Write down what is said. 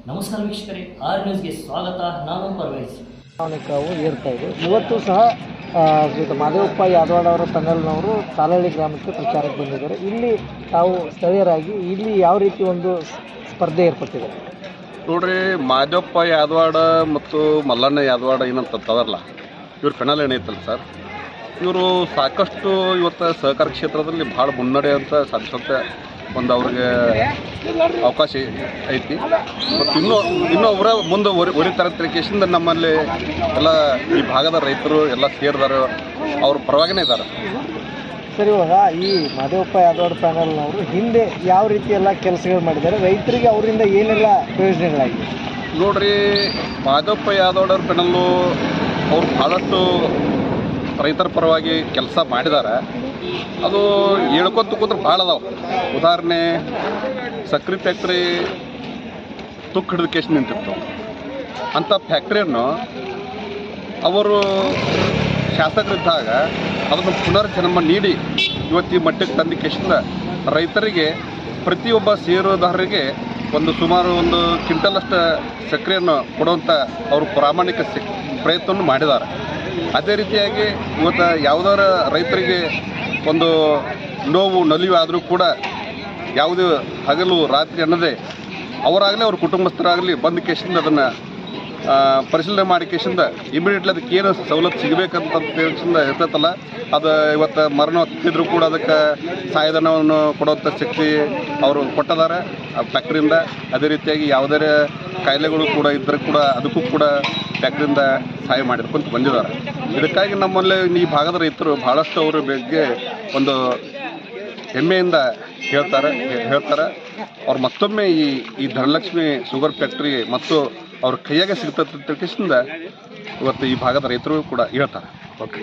ನಮಸ್ಕಾರ ವೀಕ್ಷಕರೇ, ಆರ್ ನ್ಯೂಸ್ಗೆ ಸ್ವಾಗತ. ನಾನು ಪರ್ವೇಜ್. ಚುನಾವಣೆಕಾವು ಏರ್ತಾ ಇದೆ. ಇವತ್ತು ಸಹ ಶ್ರೀಯುತ ಮಾದೇವಪ್ಪ ಯಾದವಾಡ ಅವರ ಪ್ಯಾನೆಲ್ನವರು ಸಾಲಹಳ್ಳಿ ಗ್ರಾಮಕ್ಕೆ ಪ್ರಚಾರಕ್ಕೆ ಬಂದಿದ್ದಾರೆ. ಇಲ್ಲಿ ತಾವು ಸ್ಥಳೀಯರಾಗಿ ಇಲ್ಲಿ ಯಾವ ರೀತಿ ಒಂದು ಸ್ಪರ್ಧೆ ಏರ್ಪಟ್ಟಿದೆ ನೋಡ್ರಿ, ಮಾದೇವಪ್ಪ ಯಾದವಾಡ ಮತ್ತು ಮಲ್ಲಣ್ಣ ಯಾದವಾಡ ಏನಂತದಲ್ಲ, ಇವ್ರ ಪೆನಲ್ ಏನೈತಲ್ಲ ಸರ್, ಇವರು ಸಾಕಷ್ಟು ಇವತ್ತು ಸಹಕಾರ ಕ್ಷೇತ್ರದಲ್ಲಿ ಭಾಳ ಮುನ್ನಡೆ ಅಂತ ಸಾಧಿಸುತ್ತೆ ಒಂದು ಅವ್ರಿಗೆ ಅವಕಾಶ ಐತಿ. ಮತ್ತು ಇನ್ನೂ ಅವರ ಮುಂದೆ ಒರಿತಾರೆ ತಿರುಗೇಶಿಂದ ನಮ್ಮಲ್ಲಿ ಎಲ್ಲ ಈ ಭಾಗದ ರೈತರು ಎಲ್ಲ ಸೇರಿದಾರೆ, ಅವ್ರ ಪರವಾಗಿನೇ ಇದ್ದಾರೆ. ಸರ್, ಇವಾಗ ಈ ಮಾದೇವಪ್ಪ ಯಾದವಾಡ ಪ್ಯಾನಲ್ನವರು ಹಿಂದೆ ಯಾವ ರೀತಿ ಎಲ್ಲ ಕೆಲಸಗಳು ಮಾಡಿದ್ದಾರೆ, ರೈತರಿಗೆ ಅವರಿಂದ ಏನೆಲ್ಲ ಪ್ರಯೋಜನಗಳಾಗಿವೆ ನೋಡ್ರಿ, ಮಾದೇವಪ್ಪ ಯಾದವಾಡವ್ರ ಪೆನಲ್ಲು ಅವ್ರು ಭಾಳಷ್ಟು ರೈತರ ಪರವಾಗಿ ಕೆಲಸ ಮಾಡಿದ್ದಾರೆ. ಅದು ಹೇಳ್ಕೊತ ಕೂತ್ರೆ ಭಾಳ ಅದಾವೆ. ಉದಾಹರಣೆ, ಸಕ್ರೆ ಫ್ಯಾಕ್ಟ್ರಿ ತುಕ್ಕು ಹಿಡಿದ ಕೇಸ್ ನಿಂತಿತ್ತು. ಅಂಥ ಫ್ಯಾಕ್ಟ್ರಿಯನ್ನು ಅವರು ಶಾಸಕರಿದ್ದಾಗ ಅದನ್ನು ಪುನರ್ಜನ್ಮ ನೀಡಿ ಇವತ್ತು ಈ ಮಟ್ಟಕ್ಕೆ ತಂದ ಕೇಸಿಂದ ರೈತರಿಗೆ ಪ್ರತಿಯೊಬ್ಬ ಷೇರುದಾರರಿಗೆ ಸುಮಾರು ಒಂದು ಕ್ವಿಂಟಲಷ್ಟು ಸಕ್ಕರೆಯನ್ನು ಕೊಡುವಂಥ ಅವರು ಪ್ರಾಮಾಣಿಕ ಪ್ರಯತ್ನವನ್ನು ಮಾಡಿದ್ದಾರೆ. ಅದೇ ರೀತಿಯಾಗಿ ಇವತ್ತು ಯಾವುದಾರ ರೈತರಿಗೆ ಒಂದು ನೋವು ನಲಿವು ಆದರೂ ಕೂಡ ಯಾವುದೇ ಹಗಲು ರಾತ್ರಿ ಅನ್ನದೇ ಅವರಾಗಲಿ ಅವ್ರ ಕುಟುಂಬಸ್ಥರಾಗಲಿ ಬಂದ ಕೇಸಿಂದ ಅದನ್ನು ಪರಿಶೀಲನೆ ಮಾಡಿ ಕೇಸಿಂದ ಇಮಿಡಿಯೇಟ್ಲಿ ಅದಕ್ಕೆ ಏನು ಸವಲತ್ತು ಸಿಗಬೇಕಂತ ಕೇಸಿಂದ ಇರ್ತೈತಲ್ಲ, ಅದು ಇವತ್ತು ಮರಣ ಹೊತ್ತಿದ್ರು ಕೂಡ ಅದಕ್ಕೆ ಸಹಾಯಧನವನ್ನು ಕೊಡುವಂಥ ಶಕ್ತಿ ಅವರು ಕೊಟ್ಟಿದ್ದಾರೆ ಆ ಫ್ಯಾಕ್ಟ್ರಿಯಿಂದ. ಅದೇ ರೀತಿಯಾಗಿ ಯಾವುದೇ ಕಾಯಿಲೆಗಳು ಕೂಡ ಇದ್ದರೂ ಕೂಡ ಅದಕ್ಕೂ ಕೂಡ ಫ್ಯಾಕ್ಟ್ರಿಯಿಂದ ಸಹಾಯ ಮಾಡಿರ್ಕೊಂತ ಬಂದಿದ್ದಾರೆ. ಇದಕ್ಕಾಗಿ ನಮ್ಮಲ್ಲಿ ಈ ಭಾಗದ ರೈತರು ಭಾಳಷ್ಟು ಅವರ ಬಗ್ಗೆ ಒಂದು ಹೆಮ್ಮೆಯಿಂದ ಹೇಳ್ತಾರೆ. ಅವ್ರು ಮತ್ತೊಮ್ಮೆ ಈ ಧನಲಕ್ಷ್ಮಿ ಶುಗರ್ ಫ್ಯಾಕ್ಟ್ರಿ ಮತ್ತು ಅವ್ರ ಕೈಯಾಗೆ ಸಿಗ್ತದೆ ತಿಳ್ಕಿಸಿಂದ ಇವತ್ತು ಈ ಭಾಗದ ರೈತರು ಕೂಡ ಹೇಳ್ತಾರೆ. ಓಕೆ.